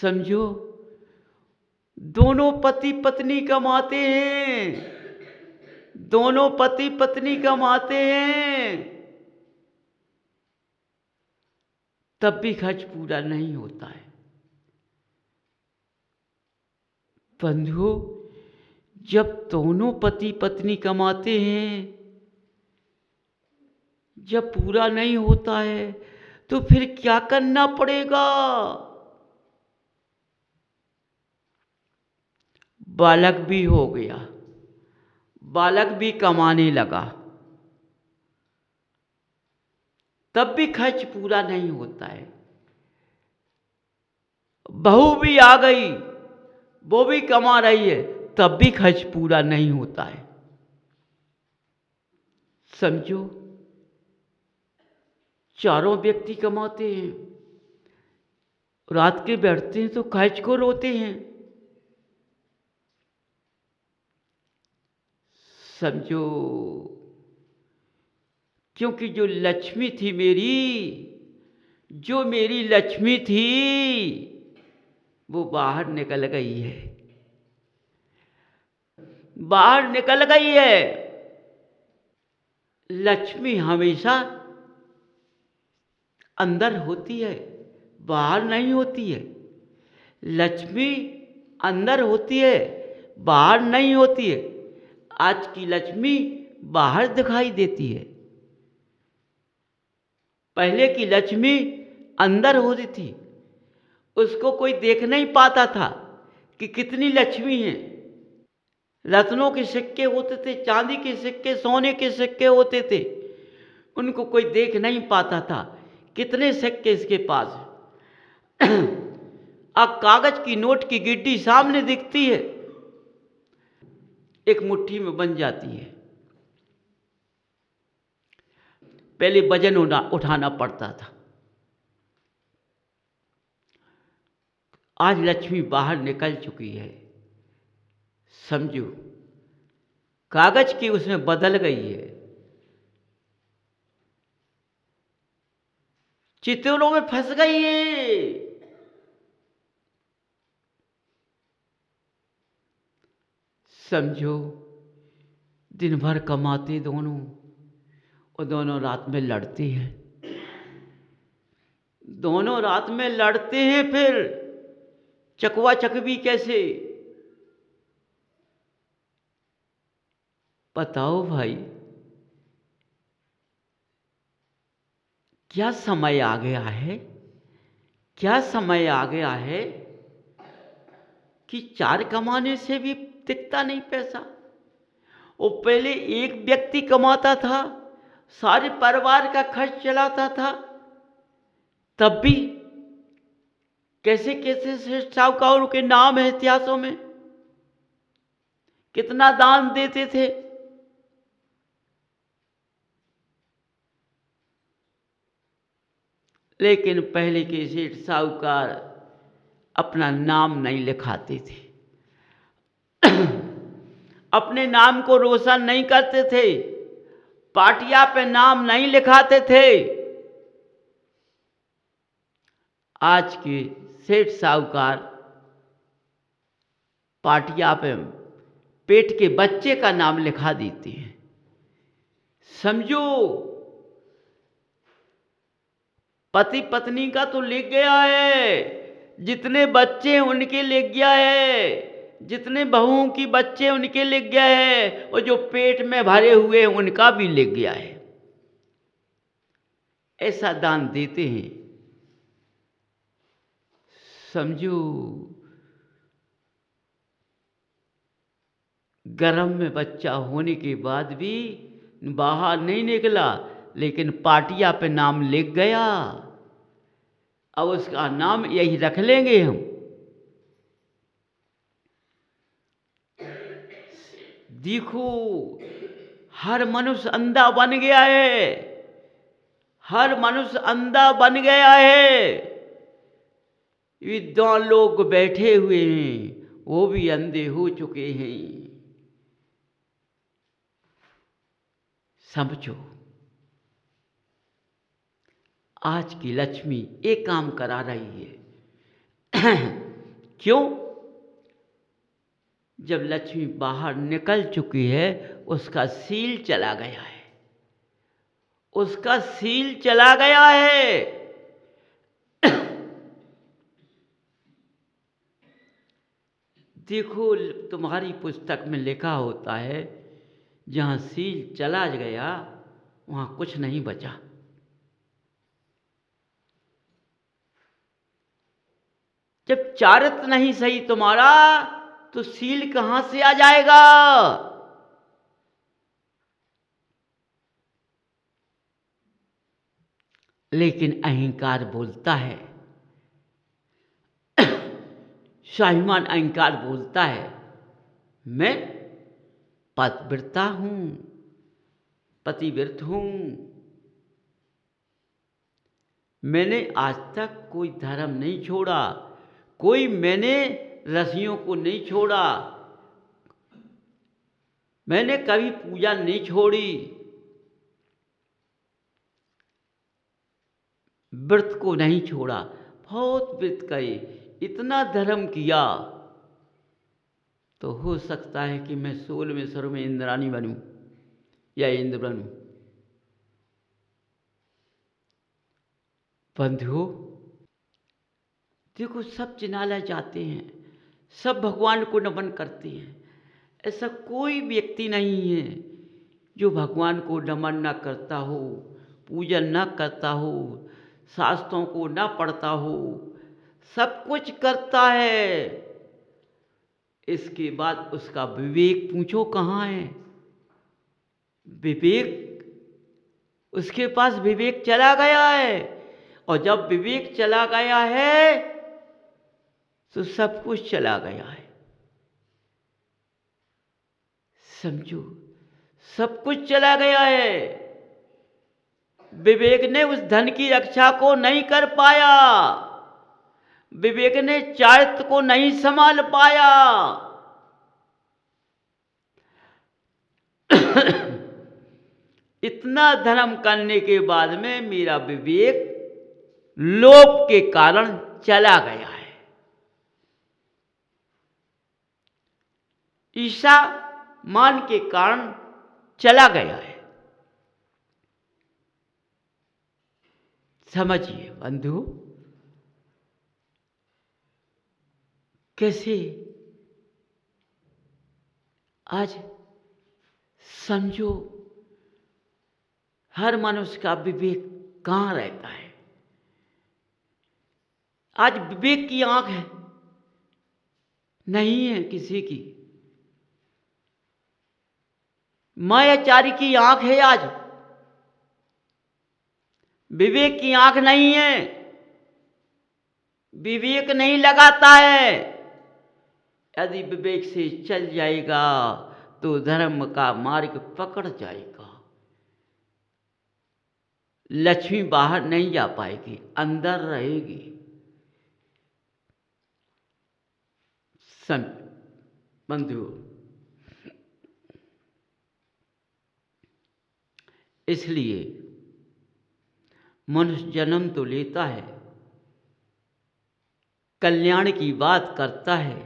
समझो, दोनों पति पत्नी कमाते हैं, दोनों पति पत्नी कमाते हैं, तब भी खर्च पूरा नहीं होता है। बंधुओं, जब दोनों पति पत्नी कमाते हैं, जब पूरा नहीं होता है, तो फिर क्या करना पड़ेगा? बालक भी हो गया, बालक भी कमाने लगा, तब भी खर्च पूरा नहीं होता है। बहू भी आ गई, वो भी कमा रही है, तब भी खर्च पूरा नहीं होता है। समझो, चारों व्यक्ति कमाते हैं, रात के बैठते हैं तो खर्च को रोते हैं। समझो, क्योंकि जो लक्ष्मी थी मेरी, जो मेरी लक्ष्मी थी, वो बाहर निकल गई है, बाहर निकल गई है। लक्ष्मी हमेशा अंदर होती है, बाहर नहीं होती है। लक्ष्मी अंदर होती है, बाहर नहीं होती है। आज की लक्ष्मी बाहर दिखाई देती है, पहले की लक्ष्मी अंदर होती थी, उसको कोई देख नहीं पाता था कि कितनी लक्ष्मी है। रत्नों के सिक्के होते थे, चांदी के सिक्के, सोने के सिक्के होते थे, उनको कोई देख नहीं पाता था कितने सिक्के इसके पास है। अब कागज की नोट की गिड्डी सामने दिखती है, एक मुट्ठी में बन जाती है। पहले वजन उठाना पड़ता था। आज लक्ष्मी बाहर निकल चुकी है। समझो, कागज की उसमें बदल गई है, चित्रों में फंस गई है। समझो, दिन भर कमाते दोनों, और दोनों रात में लड़ते हैं, दोनों रात में लड़ते हैं। फिर चकवा चकवी कैसे? बताओ भाई, क्या समय आ गया है, क्या समय आ गया है कि चार कमाने से भी दिखता नहीं पैसा। और पहले एक व्यक्ति कमाता था, सारे परिवार का खर्च चलाता था, तब भी कैसे कैसे श्रेष्ठ साहूकारों के नाम है इतिहासों में, कितना दान देते थे। लेकिन पहले के सेठ साहूकार अपना नाम नहीं लिखाते थे, अपने नाम को रोशन नहीं करते थे, पाटिया पे नाम नहीं लिखाते थे। आज के सेठ साहूकार पाटिया पे पेट के बच्चे का नाम लिखा देते हैं। समझो, पति पत्नी का तो लिख गया है, जितने बच्चे उनके लिख गया है, जितने बहुओं की बच्चे उनके लिख गया है, और जो पेट में भरे हुए उनका भी लिख गया है। ऐसा दान देते हैं। समझो, गर्भ में बच्चा होने के बाद भी बाहर नहीं निकला, लेकिन पाटिया पे नाम लिख गया। अब उसका नाम यही रख लेंगे हम। देखो, हर मनुष्य अंधा बन गया है, हर मनुष्य अंधा बन गया है। विद्वान लोग बैठे हुए हैं, वो भी अंधे हो चुके हैं। समझो, आज की लक्ष्मी एक काम करा रही है। क्यों? जब लक्ष्मी बाहर निकल चुकी है, उसका सील चला गया है, उसका सील चला गया है। देखो, तुम्हारी पुस्तक में लिखा होता है, जहाँ सील चला गया वहाँ कुछ नहीं बचा। जब चारित्र नहीं सही तुम्हारा, तो सील कहाँ से आ जाएगा? लेकिन अहंकार बोलता है, स्वाभिमान अहंकार बोलता है, मैं पतिव्रता हूं, पतिव्रत हूं। मैंने आज तक कोई धर्म नहीं छोड़ा, मैंने रस्सियों को नहीं छोड़ा, मैंने कभी पूजा नहीं छोड़ी, व्रत को नहीं छोड़ा। बहुत व्रत करे, इतना धर्म किया, तो हो सकता है कि मैं 16वें स्वर में इंद्राणी बनूं या इंद्र बनूं। बंधुओं, देखो, सब चिन्हालय जाते हैं, सब भगवान को नमन करते हैं। ऐसा कोई व्यक्ति नहीं है जो भगवान को नमन न करता हो, पूजन न करता हो, शास्त्रों को न पढ़ता हो, सब कुछ करता है। इसके बाद उसका विवेक पूछो कहाँ है? विवेक, उसके पास विवेक चला गया है, और जब विवेक चला गया है तो सब कुछ चला गया है। समझो, सब कुछ चला गया है। विवेक ने उस धन की रक्षा को नहीं कर पाया, विवेक ने चारित्र को नहीं संभाल पाया। इतना धर्म करने के बाद में मेरा विवेक लोभ के कारण चला गया है, ईर्ष्या मान के कारण चला गया है। समझिए बंधु, कैसे आज समझो, हर मनुष्य का विवेक कहाँ रहता है? आज विवेक की आंख है नहीं है किसी की, मायाचारी की आंख है। आज विवेक की आंख नहीं है, विवेक नहीं लगाता है। यदि विवेक से चल जाएगा तो धर्म का मार्ग पकड़ जाएगा, लक्ष्मी बाहर नहीं जा पाएगी, अंदर रहेगी। बंधुओं, इसलिए मनुष्य जन्म तो लेता है, कल्याण की बात करता है,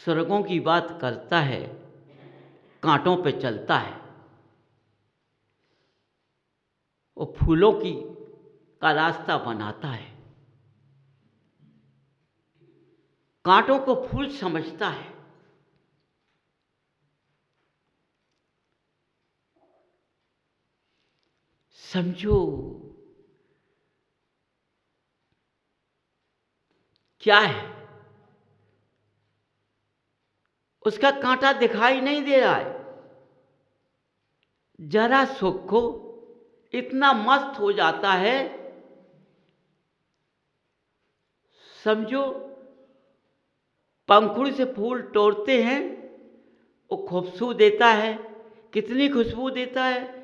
स्वर्गों की बात करता है, कांटों पे चलता है, और फूलों का रास्ता बनाता है, कांटों को फूल समझता है। समझो, क्या है? उसका कांटा दिखाई नहीं दे रहा है। जरा सुख को इतना मस्त हो जाता है, समझो, पंखुड़ी से फूल तोड़ते हैं, वो खुशबू देता है, कितनी खुशबू देता है।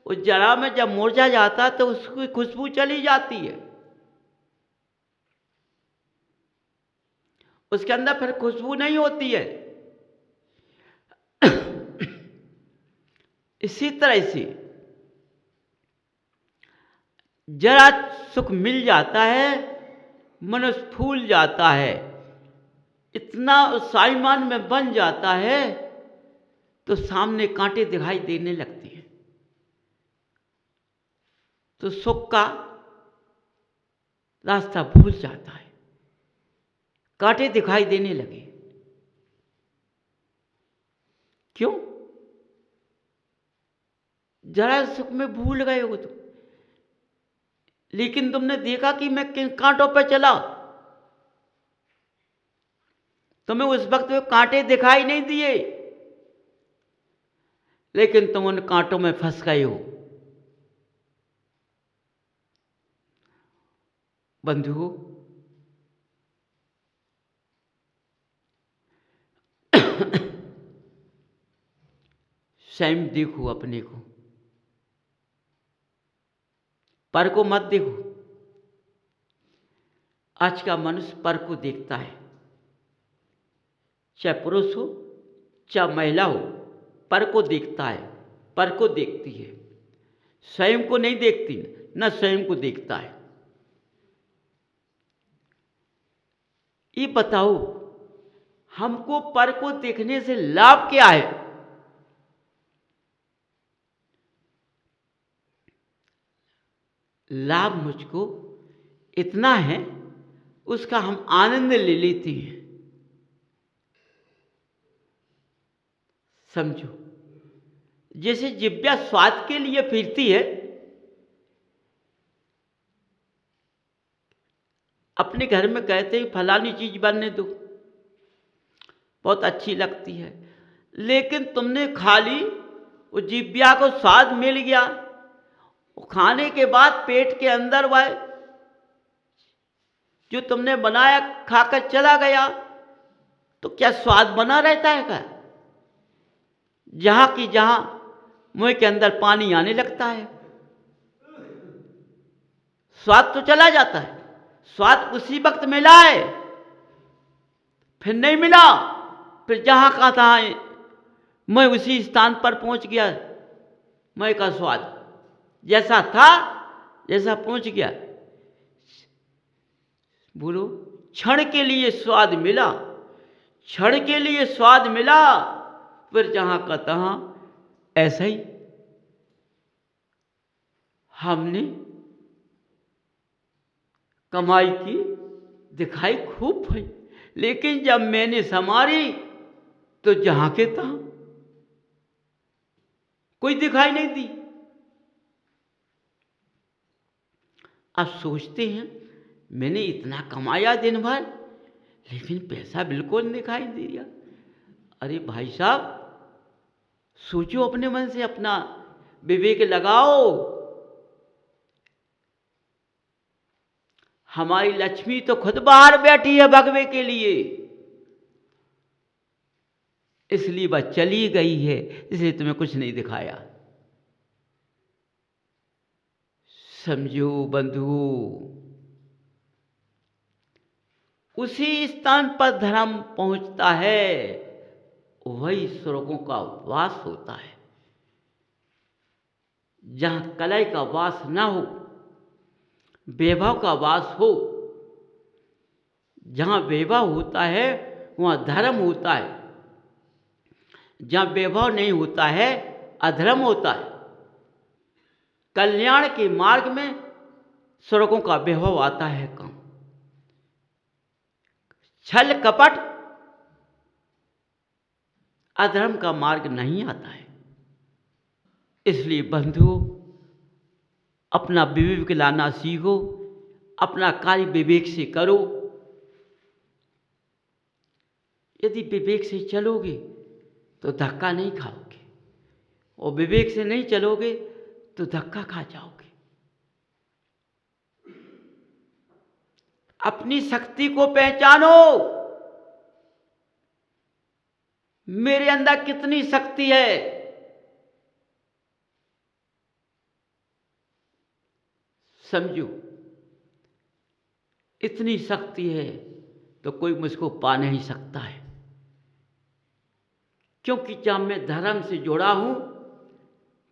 वो जरा में जब मुरझा जाता है तो उसकी खुशबू चली जाती है, उसके अंदर फिर खुशबू नहीं होती है। इसी तरह से जरा सुख मिल जाता है, मनुष्य फूल जाता है, इतना स्वाभिमान में बन जाता है तो सामने कांटे दिखाई देने लगते हैं, तो सुख का रास्ता भूल जाता है, कांटे दिखाई देने लगे। क्यों? जरा सुख में भूल गए हो तुम, लेकिन तुमने देखा कि मैं किन कांटों पर चला, तुम्हें उस वक्त में कांटे दिखाई नहीं दिए, लेकिन तुम उन कांटों में फंस गए हो। बंधुओं, स्वयं देखो अपने को, पर को मत देखो। आज का मनुष्य पर को देखता है, चाहे पुरुष हो चाहे महिला हो, पर को देखता है, पर को देखती है, स्वयं को नहीं देखती, न स्वयं को देखता है। ये बताओ, हमको पर को देखने से लाभ क्या है? लाभ मुझको इतना है, उसका हम आनंद ले लेते हैं। समझो, जैसे जिब्या स्वाद के लिए फिरती है, अपने घर में कहते हैं फलानी चीज बनने दो, बहुत अच्छी लगती है, लेकिन तुमने खा ली, वो जिब्या को स्वाद मिल गया, खाने के बाद पेट के अंदर वह जो तुमने बनाया खाकर चला गया, तो क्या स्वाद बना रहता है क्या? जहां की जहां मुंह के अंदर पानी आने लगता है, स्वाद तो चला जाता है। स्वाद उसी वक्त मिला है, फिर नहीं मिला, फिर जहां का था मैं उसी स्थान पर पहुंच गया, मैं का स्वाद जैसा था, जैसा पहुंच गया। बोलो, क्षण के लिए स्वाद मिला, क्षण के लिए स्वाद मिला, फिर जहां का तहां ऐसा ही। हमने कमाई की, दिखाई खूब हुई, लेकिन जब मैंने संवारी तो जहां के तहां कोई दिखाई नहीं दी। अब सोचते हैं मैंने इतना कमाया दिन भर, लेकिन पैसा बिल्कुल नहीं दिखाई दे दिया। अरे भाई साहब, सोचो, अपने मन से अपना विवेक लगाओ। हमारी लक्ष्मी तो खुद बाहर बैठी है भगवे के लिए, इसलिए वह चली गई है, इसलिए तुम्हें कुछ नहीं दिखाया। समझो बंधुओं, उसी स्थान पर धर्म पहुंचता है, वही स्वर्गों का वास होता है। जहां कलय का वास ना हो, वैभव का वास हो। जहां वैभव होता है वहां धर्म होता है, जहां वैभव नहीं होता है अधर्म होता है। कल्याण के मार्ग में स्वर्गों का वैभव आता है कम, छल कपट अधर्म का मार्ग नहीं आता है। इसलिए बंधुओं, अपना विवेक लाना सीखो, अपना कार्य विवेक से करो। यदि विवेक से चलोगे तो धक्का नहीं खाओगे, और विवेक से नहीं चलोगे तो धक्का खा जाओगे। अपनी शक्ति को पहचानो, मेरे अंदर कितनी शक्ति है। समझो, इतनी शक्ति है तो कोई मुझको पा नहीं सकता है, क्योंकि जब मैं धर्म से जुड़ा हूं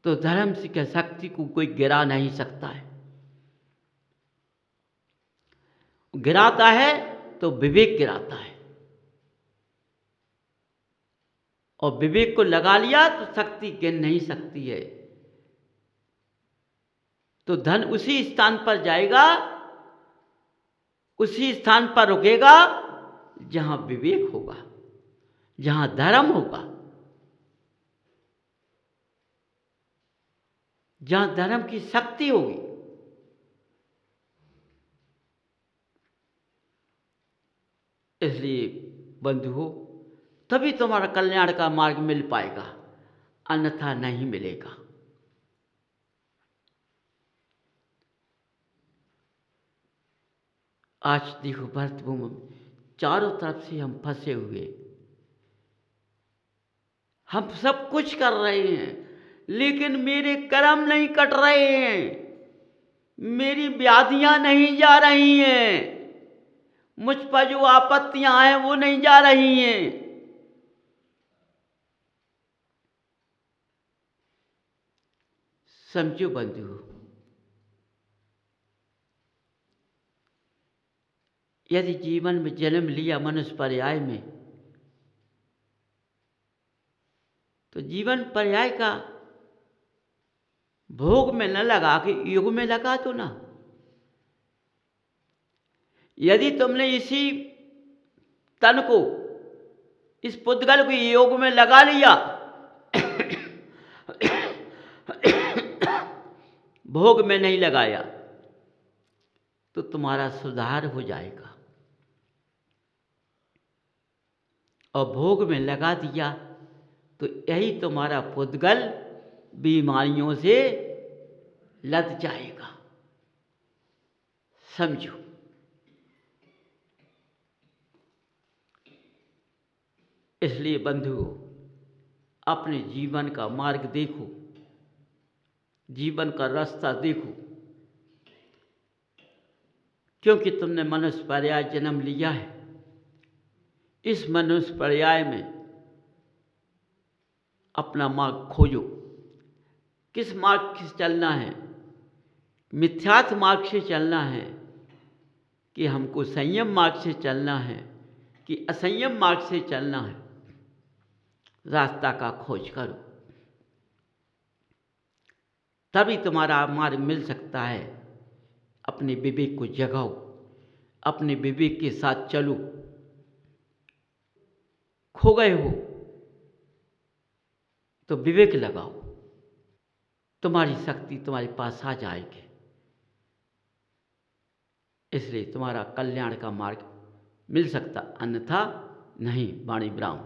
तो धर्म से क्या शक्ति को कोई गिरा नहीं सकता है। गिराता है तो विवेक गिराता है। और विवेक को लगा लिया तो शक्ति गिन नहीं सकती है। तो धन उसी स्थान पर जाएगा, उसी स्थान पर रुकेगा जहां विवेक होगा, जहां धर्म होगा, जहां धर्म की शक्ति होगी। इसलिए बंधुओं, तभी तुम्हारा कल्याण का मार्ग मिल पाएगा, अन्यथा नहीं मिलेगा। आज देखो भारत भूमि में चारों तरफ से हम फंसे हुए, हम सब कुछ कर रहे हैं, लेकिन मेरे कर्म नहीं कट रहे हैं, मेरी व्याधियां नहीं जा रही हैं, मुझ पर जो आपत्तियां हैं वो नहीं जा रही हैं। समझो बंधु, यदि जीवन में जन्म लिया मनुष्य पर्याय में, तो जीवन पर्याय का भोग में न लगा के योग में लगा दो ना। यदि तुमने इसी तन को, इस पुद्गल को योग में लगा लिया, भोग में नहीं लगाया, तो तुम्हारा सुधार हो जाएगा। और भोग में लगा दिया तो यही तुम्हारा पुद्गल बीमारियों से लद जाएगा। समझो। इसलिए बंधुओं, अपने जीवन का मार्ग देखो, जीवन का रास्ता देखो, क्योंकि तुमने मनुष्य पर्याय जन्म लिया है। इस मनुष्य पर्याय में अपना मार्ग खोजो, किस मार्ग से चलना है, मिथ्यात्व मार्ग से चलना है कि हमको संयम मार्ग से चलना है कि असंयम मार्ग से चलना है। रास्ता का खोज करो, तभी तुम्हारा मार्ग मिल सकता है। अपने विवेक को जगाओ, अपने विवेक के साथ चलो। खो गए हो तो विवेक लगाओ, तुम्हारी शक्ति तुम्हारे पास आ जाएगी। इसलिए तुम्हारा कल्याण का मार्ग मिल सकता, अन्यथा नहीं। वाणी विराम।